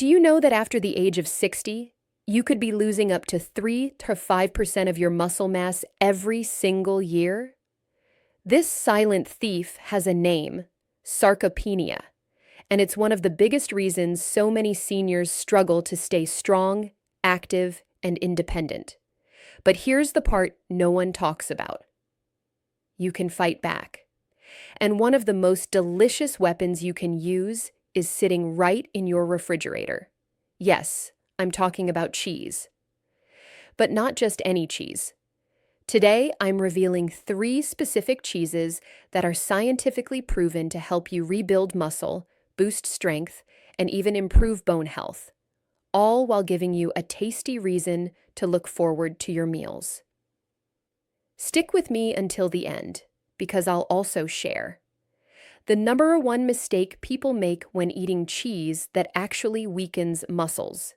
Do you know that after the age of 60, you could be losing up to 3 to 5% of your muscle mass every single year? This silent thief has a name, sarcopenia, and it's one of the biggest reasons so many seniors struggle to stay strong, active, and independent. But here's the part no one talks about. You can fight back. And one of the most delicious weapons you can use is sitting right in your refrigerator. Yes, I'm talking about cheese. But not just any cheese. Today, I'm revealing 3 specific cheeses that are scientifically proven to help you rebuild muscle, boost strength, and even improve bone health, all while giving you a tasty reason to look forward to your meals. Stick with me until the end, because I'll also share the number one mistake people make when eating cheese that actually weakens muscles.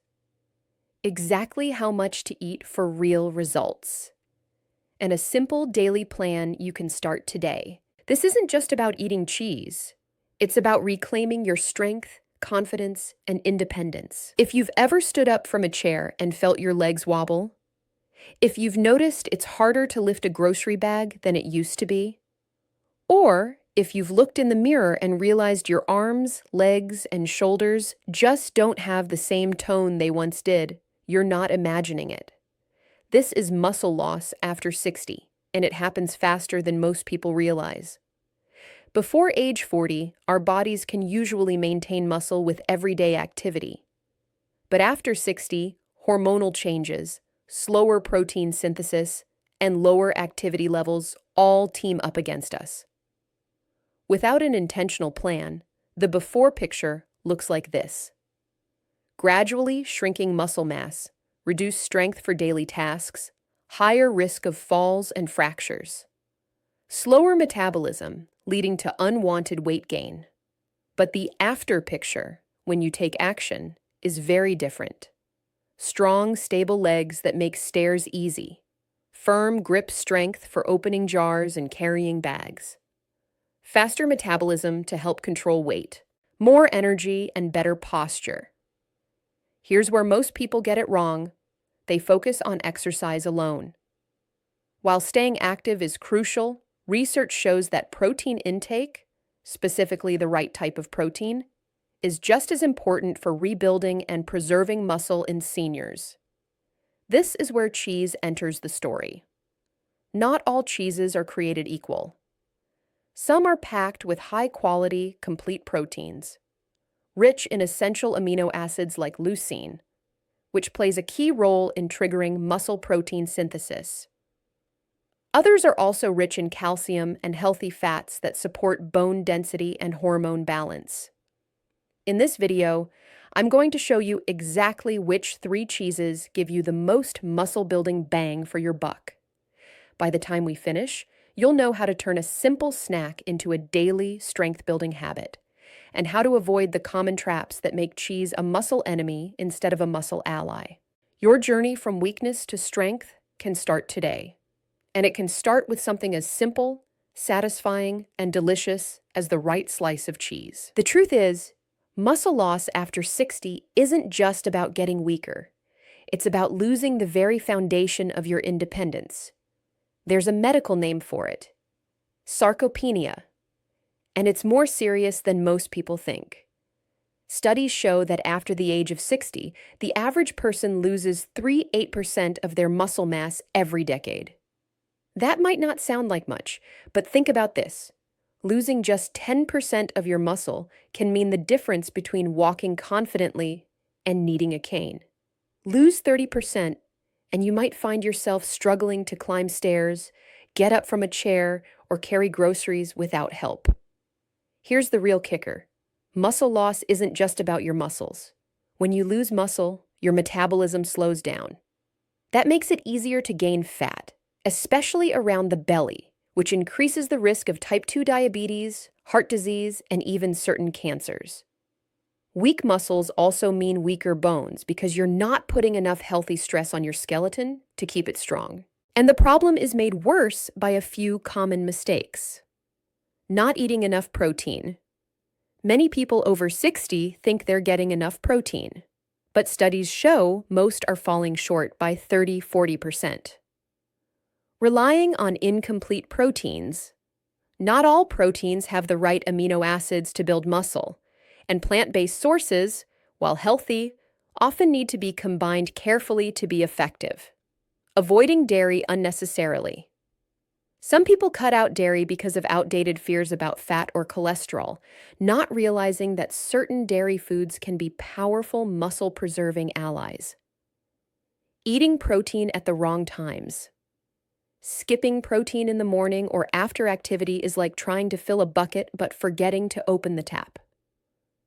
Exactly how much to eat for real results. And a simple daily plan you can start today. This isn't just about eating cheese. It's about reclaiming your strength, confidence, and independence. If you've ever stood up from a chair and felt your legs wobble, if you've noticed it's harder to lift a grocery bag than it used to be, or if you've looked in the mirror and realized your arms, legs, and shoulders just don't have the same tone they once did, you're not imagining it. This is muscle loss after 60, and it happens faster than most people realize. Before age 40, our bodies can usually maintain muscle with everyday activity. But after 60, hormonal changes, slower protein synthesis, and lower activity levels all team up against us. Without an intentional plan, the before picture looks like this. Gradually shrinking muscle mass, reduced strength for daily tasks, higher risk of falls and fractures. Slower metabolism, leading to unwanted weight gain. But the after picture, when you take action, is very different. Strong, stable legs that make stairs easy. Firm grip strength for opening jars and carrying bags. Faster metabolism to help control weight. More energy and better posture. Here's where most people get it wrong. They focus on exercise alone. While staying active is crucial, research shows that protein intake, specifically the right type of protein, is just as important for rebuilding and preserving muscle in seniors. This is where cheese enters the story. Not all cheeses are created equal. Some are packed with high-quality, complete proteins, rich in essential amino acids like leucine, which plays a key role in triggering muscle protein synthesis. Others are also rich in calcium and healthy fats that support bone density and hormone balance. In this video, I'm going to show you exactly which 3 cheeses give you the most muscle-building bang for your buck. By the time we finish, you'll know how to turn a simple snack into a daily strength-building habit, and how to avoid the common traps that make cheese a muscle enemy instead of a muscle ally. Your journey from weakness to strength can start today. And it can start with something as simple, satisfying, and delicious as the right slice of cheese. The truth is, muscle loss after 60 isn't just about getting weaker. It's about losing the very foundation of your independence. There's a medical name for it, sarcopenia, and it's more serious than most people think. Studies show that after the age of 60, the average person loses 3–8% of their muscle mass every decade. That might not sound like much, but think about this. Losing just 10% of your muscle can mean the difference between walking confidently and needing a cane. Lose 30%, and you might find yourself struggling to climb stairs, get up from a chair, or carry groceries without help. Here's the real kicker. Muscle loss isn't just about your muscles. When you lose muscle, your metabolism slows down. That makes it easier to gain fat, especially around the belly, which increases the risk of type 2 diabetes, heart disease, and even certain cancers. Weak muscles also mean weaker bones because you're not putting enough healthy stress on your skeleton to keep it strong. And the problem is made worse by a few common mistakes. Not eating enough protein. Many people over 60 think they're getting enough protein, but studies show most are falling short by 30–40%. Relying on incomplete proteins. Not all proteins have the right amino acids to build muscle, and plant-based sources, while healthy, often need to be combined carefully to be effective. Avoiding dairy unnecessarily. Some people cut out dairy because of outdated fears about fat or cholesterol, not realizing that certain dairy foods can be powerful muscle-preserving allies. Eating protein at the wrong times. Skipping protein in the morning or after activity is like trying to fill a bucket but forgetting to open the tap.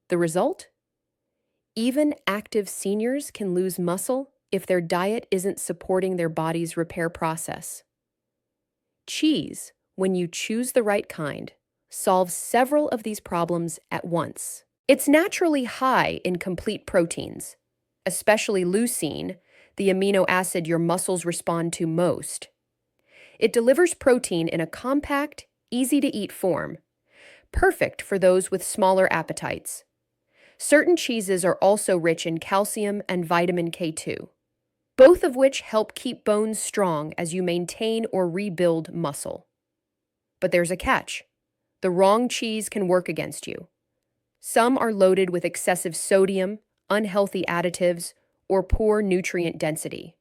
The result? Even active seniors can lose muscle if their diet isn't supporting their body's repair process. Cheese, when you choose the right kind, solves several of these problems at once. It's naturally high in complete proteins, especially leucine, the amino acid your muscles respond to most. It delivers protein in a compact, easy-to-eat form, perfect for those with smaller appetites. Certain cheeses are also rich in calcium and vitamin K2, both of which help keep bones strong as you maintain or rebuild muscle. But there's a catch. The wrong cheese can work against you. Some are loaded with excessive sodium, unhealthy additives, or poor nutrient density.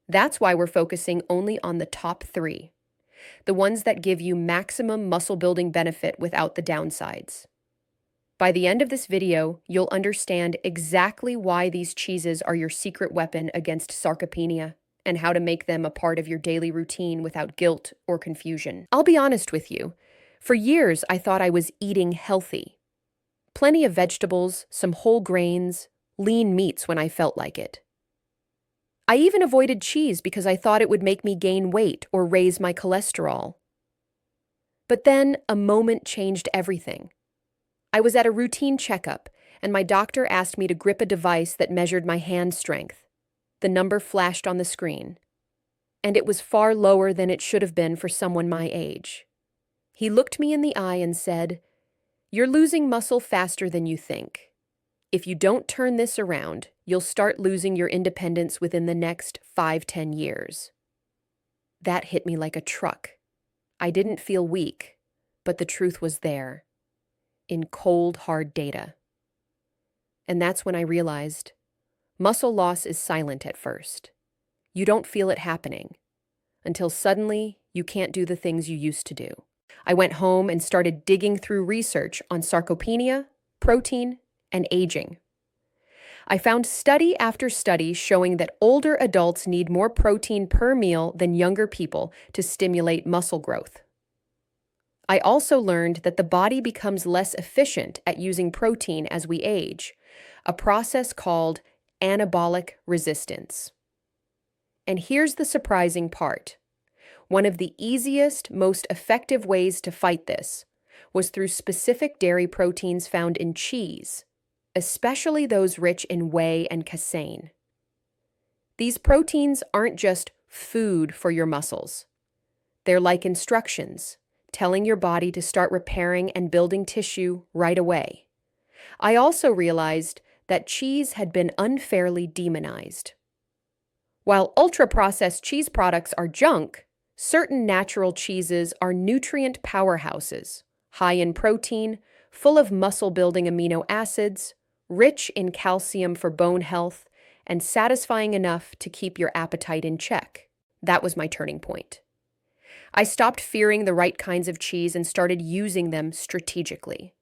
That's why we're focusing only on the top 3, the ones that give you maximum muscle-building benefit without the downsides. By the end of this video, you'll understand exactly why these cheeses are your secret weapon against sarcopenia and how to make them a part of your daily routine without guilt or confusion. I'll be honest with you. For years, I thought I was eating healthy. Plenty of vegetables, some whole grains, lean meats when I felt like it. I even avoided cheese because I thought it would make me gain weight or raise my cholesterol. But then a moment changed everything. I was at a routine checkup, and my doctor asked me to grip a device that measured my hand strength. The number flashed on the screen, and it was far lower than it should have been for someone my age. He looked me in the eye and said, "You're losing muscle faster than you think. If you don't turn this around, you'll start losing your independence within the next 5–10 years." That hit me like a truck. I didn't feel weak, but the truth was there, in cold, hard data. And that's when I realized muscle loss is silent at first. You don't feel it happening until suddenly you can't do the things you used to do. I went home and started digging through research on sarcopenia, protein, and aging. I found study after study showing that older adults need more protein per meal than younger people to stimulate muscle growth. I also learned that the body becomes less efficient at using protein as we age, a process called anabolic resistance. And here's the surprising part. One of the easiest, most effective ways to fight this was through specific dairy proteins found in cheese, especially those rich in whey and casein. These proteins aren't just food for your muscles. They're like instructions, telling your body to start repairing and building tissue right away. I also realized that cheese had been unfairly demonized. While ultra-processed cheese products are junk, certain natural cheeses are nutrient powerhouses, high in protein, full of muscle-building amino acids, rich in calcium for bone health, and satisfying enough to keep your appetite in check. That was my turning point. I stopped fearing the right kinds of cheese and started using them strategically.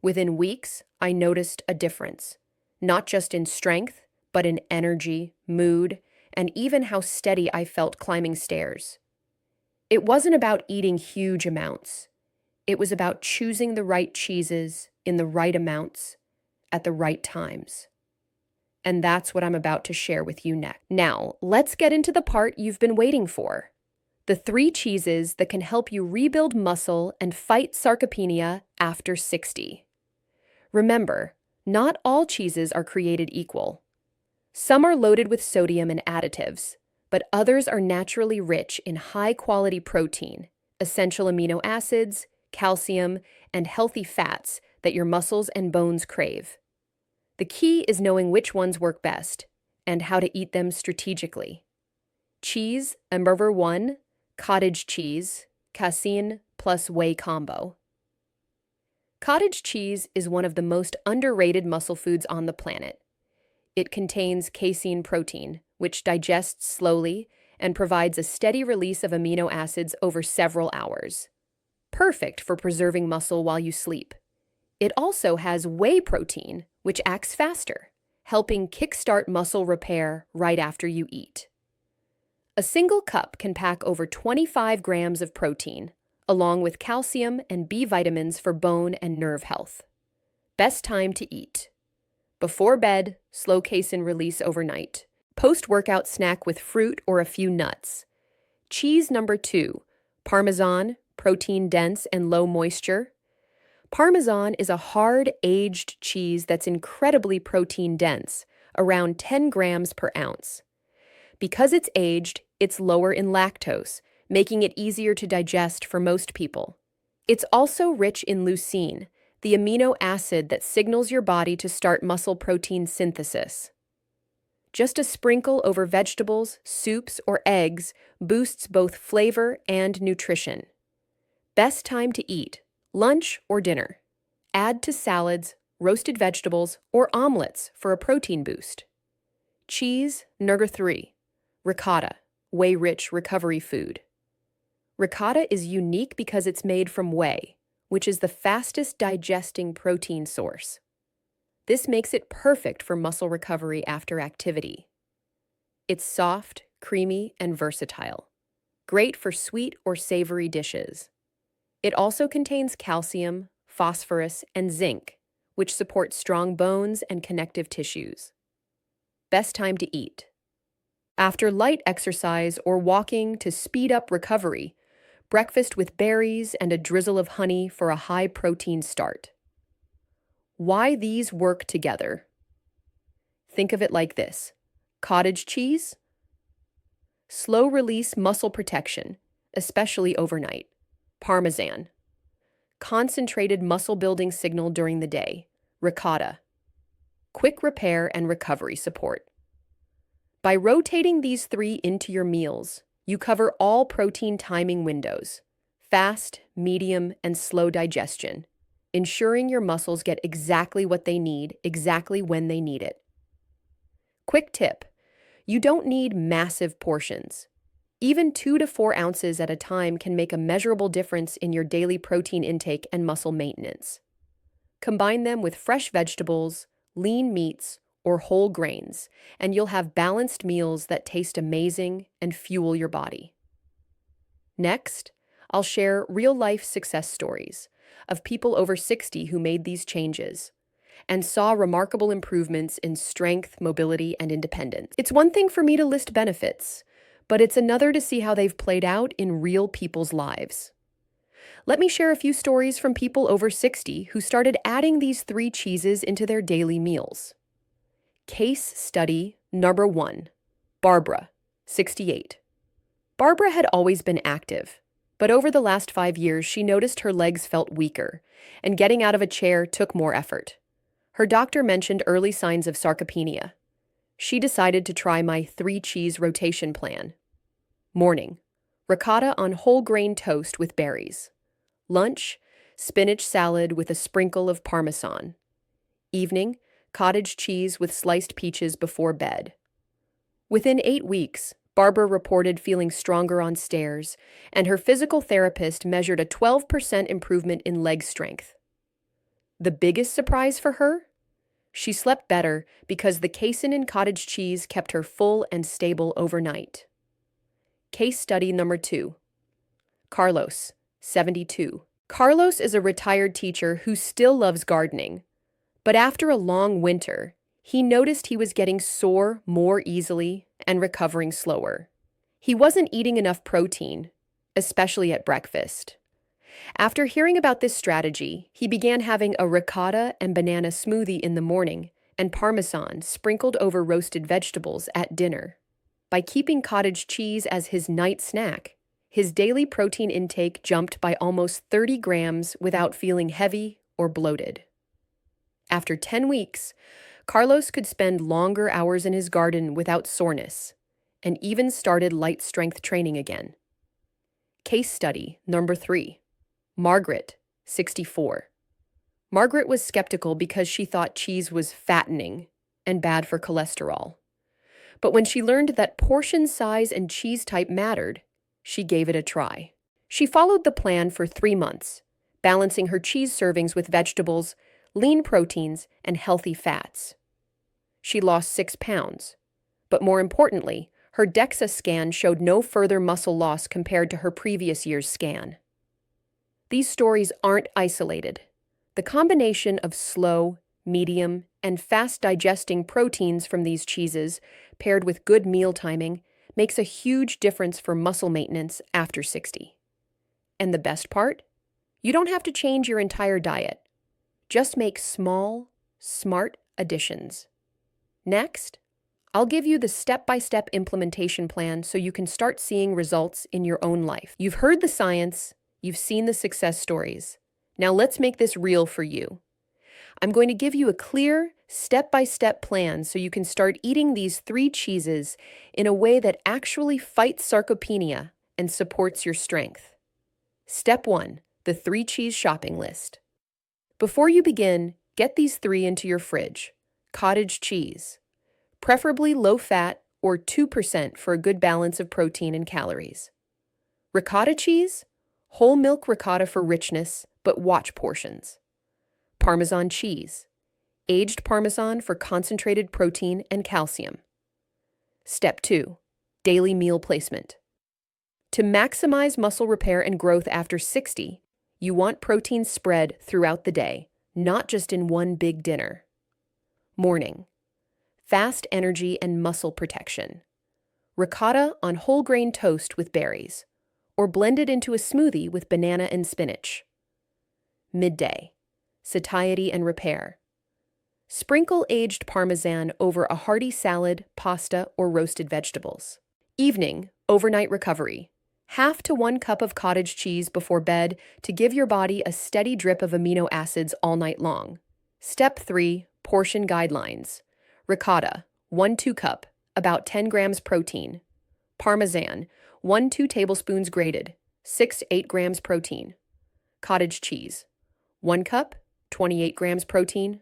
Within weeks, I noticed a difference, not just in strength, but in energy, mood, and even how steady I felt climbing stairs. It wasn't about eating huge amounts. It was about choosing the right cheeses in the right amounts at the right times. And that's what I'm about to share with you next. Now, let's get into the part you've been waiting for. The 3 cheeses that can help you rebuild muscle and fight sarcopenia after 60. Remember, not all cheeses are created equal. Some are loaded with sodium and additives, but others are naturally rich in high-quality protein, essential amino acids, calcium, and healthy fats that your muscles and bones crave. The key is knowing which ones work best and how to eat them strategically. Cheese, number 1, cottage cheese, casein plus whey combo. Cottage cheese is one of the most underrated muscle foods on the planet. It contains casein protein, which digests slowly and provides a steady release of amino acids over several hours. Perfect for preserving muscle while you sleep. It also has whey protein, which acts faster, helping kickstart muscle repair right after you eat. A single cup can pack over 25 grams of protein, along with calcium and B vitamins for bone and nerve health. Best time to eat: before bed, slow casein release overnight. Post-workout snack with fruit or a few nuts. Cheese number 2, Parmesan, protein dense and low moisture. Parmesan is a hard, aged cheese that's incredibly protein dense, around 10 grams per ounce. Because it's aged, it's lower in lactose, making it easier to digest for most people. It's also rich in leucine, the amino acid that signals your body to start muscle protein synthesis. Just a sprinkle over vegetables, soups, or eggs boosts both flavor and nutrition. Best time to eat: lunch or dinner. Add to salads, roasted vegetables, or omelets for a protein boost. Cheese, number 3, ricotta, whey-rich recovery food. Ricotta is unique because it's made from whey, which is the fastest digesting protein source. This makes it perfect for muscle recovery after activity. It's soft, creamy, and versatile. Great for sweet or savory dishes. It also contains calcium, phosphorus, and zinc, which support strong bones and connective tissues. Best time to eat: after light exercise or walking to speed up recovery, breakfast with berries and a drizzle of honey for a high-protein start. Why these work together? Think of it like this: cottage cheese, slow-release muscle protection, especially overnight. Parmesan, concentrated muscle-building signal during the day. Ricotta, quick repair and recovery support. By rotating these 3 into your meals, you cover all protein timing windows: fast, medium, and slow digestion, ensuring your muscles get exactly what they need, exactly when they need it. Quick tip: you don't need massive portions. Even 2 to 4 ounces at a time can make a measurable difference in your daily protein intake and muscle maintenance. Combine them with fresh vegetables, lean meats, or whole grains, and you'll have balanced meals that taste amazing and fuel your body. Next, I'll share real-life success stories of people over 60 who made these changes and saw remarkable improvements in strength, mobility, and independence. It's one thing for me to list benefits, but it's another to see how they've played out in real people's lives. Let me share a few stories from people over 60 who started adding these 3 cheeses into their daily meals. Case study number 1, Barbara, 68. Barbara had always been active, but over the last 5 years she noticed her legs felt weaker, and getting out of a chair took more effort. Her doctor mentioned early signs of sarcopenia. She decided to try my 3-cheese rotation plan. Morning: ricotta on whole grain toast with berries. Lunch: spinach salad with a sprinkle of Parmesan. Evening: cottage cheese with sliced peaches before bed. Within 8 weeks, Barbara reported feeling stronger on stairs, and her physical therapist measured a 12% improvement in leg strength. The biggest surprise for her? She slept better because the casein in cottage cheese kept her full and stable overnight. Case study number 2. Carlos, 72. Carlos is a retired teacher who still loves gardening, but after a long winter, he noticed he was getting sore more easily and recovering slower. He wasn't eating enough protein, especially at breakfast. After hearing about this strategy, he began having a ricotta and banana smoothie in the morning and Parmesan sprinkled over roasted vegetables at dinner. By keeping cottage cheese as his night snack, his daily protein intake jumped by almost 30 grams without feeling heavy or bloated. After 10 weeks, Carlos could spend longer hours in his garden without soreness, and even started light strength training again. Case study number 3. Margaret, 64. Margaret was skeptical because she thought cheese was fattening and bad for cholesterol. But when she learned that portion size and cheese type mattered, she gave it a try. She followed the plan for 3 months, balancing her cheese servings with vegetables, lean proteins, and healthy fats. She lost 6 pounds, but more importantly, her DEXA scan showed no further muscle loss compared to her previous year's scan. These stories aren't isolated. The combination of slow, medium, and fast-digesting proteins from these cheeses, paired with good meal timing, makes a huge difference for muscle maintenance after 60. And the best part? You don't have to change your entire diet. Just make small, smart additions. Next, I'll give you the step-by-step implementation plan so you can start seeing results in your own life. You've heard the science, you've seen the success stories. Now let's make this real for you. I'm going to give you a clear, step-by-step plan so you can start eating these 3 cheeses in a way that actually fights sarcopenia and supports your strength. Step 1, the 3 cheese shopping list. Before you begin, get these 3 into your fridge. Cottage cheese, preferably low-fat or 2% for a good balance of protein and calories. Ricotta cheese, whole milk ricotta for richness, but watch portions. Parmesan cheese, aged Parmesan for concentrated protein and calcium. Step 2, daily meal placement. To maximize muscle repair and growth after 60, you want protein spread throughout the day, not just in one big dinner. Morning, fast energy and muscle protection. Ricotta on whole grain toast with berries, or blended into a smoothie with banana and spinach. Midday, satiety and repair. Sprinkle aged Parmesan over a hearty salad, pasta, or roasted vegetables. Evening, overnight recovery. Half to 1 cup of cottage cheese before bed to give your body a steady drip of amino acids all night long. Step 3, portion guidelines. Ricotta, 1-2 cup, about 10 grams protein. Parmesan, 1-2 tablespoons grated, 6-8 grams protein. Cottage cheese, 1 cup, 28 grams protein.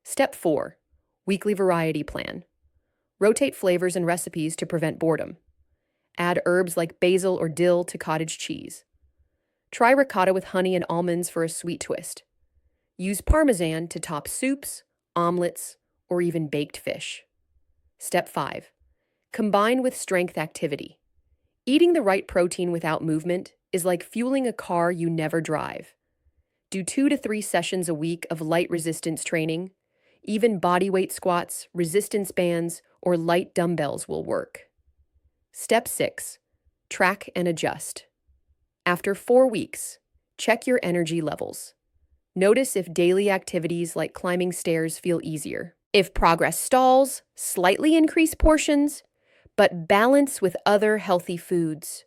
Step 4, weekly variety plan. Rotate flavors and recipes to prevent boredom. Add herbs like basil or dill to cottage cheese. Try ricotta with honey and almonds for a sweet twist. Use Parmesan to top soups, omelets, or even baked fish. Step 5, combine with strength activity. Eating the right protein without movement is like fueling a car you never drive. Do 2 to 3 sessions a week of light resistance training. Even bodyweight squats, resistance bands, or light dumbbells will work. Step 6, track and adjust. After 4 weeks, check your energy levels. Notice if daily activities like climbing stairs feel easier. If progress stalls, slightly increase portions, but balance with other healthy foods.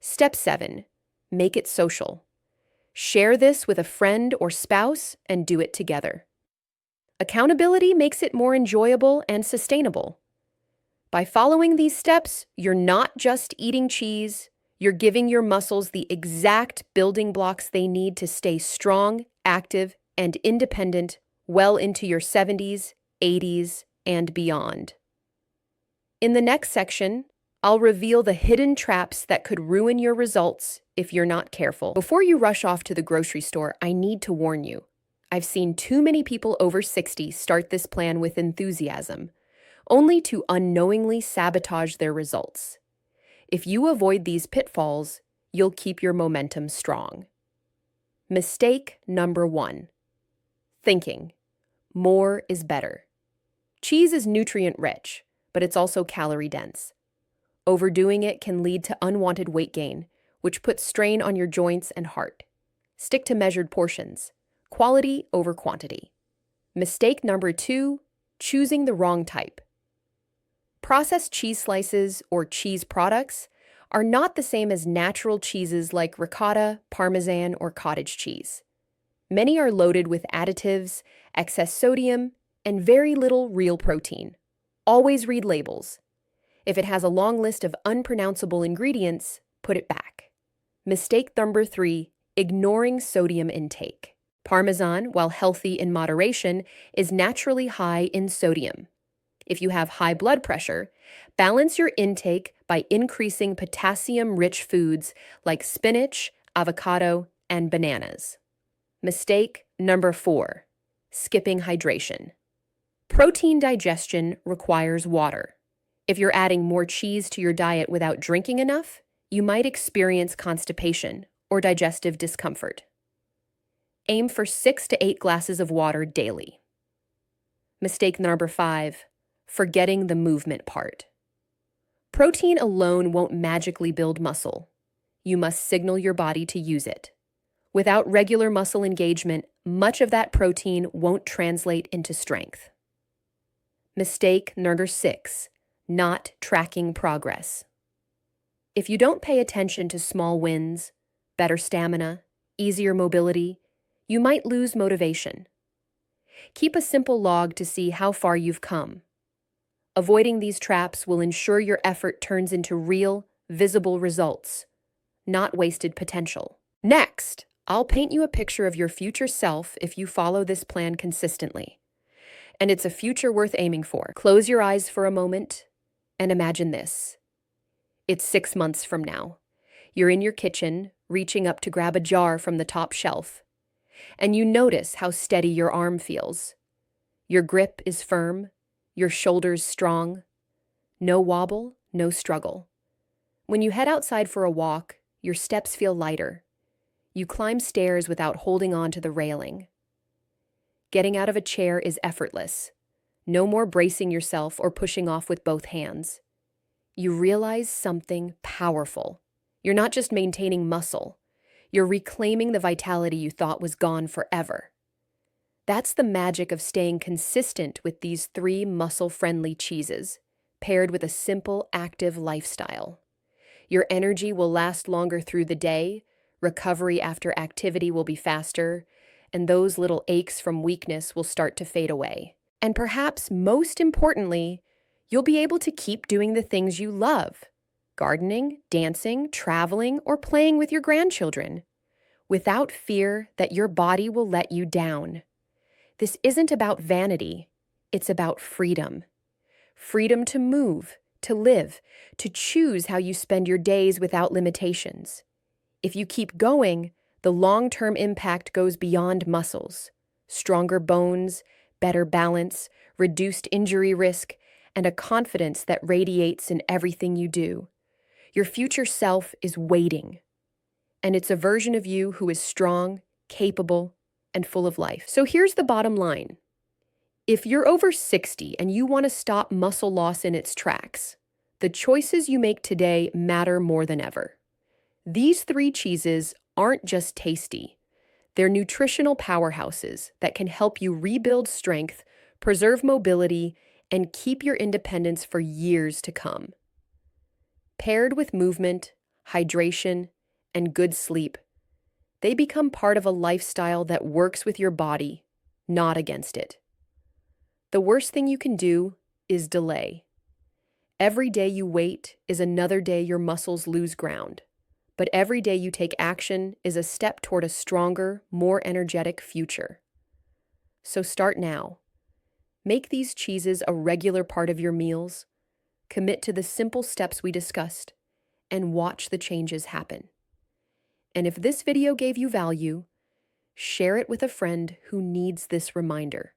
Step 7, make it social. Share this with a friend or spouse and do it together. Accountability makes it more enjoyable and sustainable. By following these steps, you're not just eating cheese, you're giving your muscles the exact building blocks they need to stay strong, active, and independent well into your 70s, 80s, and beyond. In the next section, I'll reveal the hidden traps that could ruin your results if you're not careful. Before you rush off to the grocery store, I need to warn you. I've seen too many people over 60 start this plan with enthusiasm, only to unknowingly sabotage their results. If you avoid these pitfalls, you'll keep your momentum strong. Mistake number 1. Thinking more is better. Cheese is nutrient-rich, but it's also calorie-dense. Overdoing it can lead to unwanted weight gain, which puts strain on your joints and heart. Stick to measured portions, quality over quantity. Mistake number 2, choosing the wrong type. Processed cheese slices or cheese products are not the same as natural cheeses like ricotta, Parmesan, or cottage cheese. Many are loaded with additives, excess sodium, and very little real protein. Always read labels. If it has a long list of unpronounceable ingredients, put it back. Mistake number 3, ignoring sodium intake. Parmesan, while healthy in moderation, is naturally high in sodium. If you have high blood pressure, balance your intake by increasing potassium-rich foods like spinach, avocado, and bananas. Mistake number 4, skipping hydration. Protein digestion requires water. If you're adding more cheese to your diet without drinking enough, you might experience constipation or digestive discomfort. Aim for 6 to 8 glasses of water daily. Mistake number 5, forgetting the movement part. Protein alone won't magically build muscle. You must signal your body to use it. Without regular muscle engagement, much of that protein won't translate into strength. Mistake number 6, not tracking progress. If you don't pay attention to small wins, better stamina, easier mobility, you might lose motivation. Keep a simple log to see how far you've come. Avoiding these traps will ensure your effort turns into real, visible results, not wasted potential. Next, I'll paint you a picture of your future self if you follow this plan consistently. And it's a future worth aiming for. Close your eyes for a moment and imagine this. It's 6 months from now. You're in your kitchen, reaching up to grab a jar from the top shelf, and you notice how steady your arm feels. Your grip is firm, your shoulders strong. No wobble, no struggle. When you head outside for a walk, your steps feel lighter. You climb stairs without holding on to the railing. Getting out of a chair is effortless. No more bracing yourself or pushing off with both hands. You realize something powerful. You're not just maintaining muscle. You're reclaiming the vitality you thought was gone forever. That's the magic of staying consistent with these 3 muscle-friendly cheeses, paired with a simple, active lifestyle. Your energy will last longer through the day, recovery after activity will be faster, and those little aches from weakness will start to fade away. And perhaps most importantly, you'll be able to keep doing the things you love: gardening, dancing, traveling, or playing with your grandchildren, without fear that your body will let you down. This isn't about vanity, it's about freedom. Freedom to move, to live, to choose how you spend your days without limitations. If you keep going, the long-term impact goes beyond muscles. Stronger bones, better balance, reduced injury risk, and a confidence that radiates in everything you do. Your future self is waiting, and it's a version of you who is strong, capable, and full of life. So here's the bottom line. If you're over 60 and you want to stop muscle loss in its tracks, the choices you make today matter more than ever. These 3 cheeses aren't just tasty. They're nutritional powerhouses that can help you rebuild strength, preserve mobility, and keep your independence for years to come. Paired with movement, hydration, and good sleep, they become part of a lifestyle that works with your body, not against it. The worst thing you can do is delay. Every day you wait is another day your muscles lose ground, but every day you take action is a step toward a stronger, more energetic future. So start now. Make these cheeses a regular part of your meals, commit to the simple steps we discussed, and watch the changes happen. And if this video gave you value, share it with a friend who needs this reminder.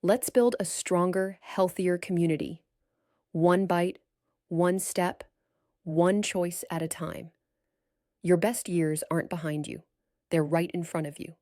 Let's build a stronger, healthier community. One bite, one step, one choice at a time. Your best years aren't behind you. They're right in front of you.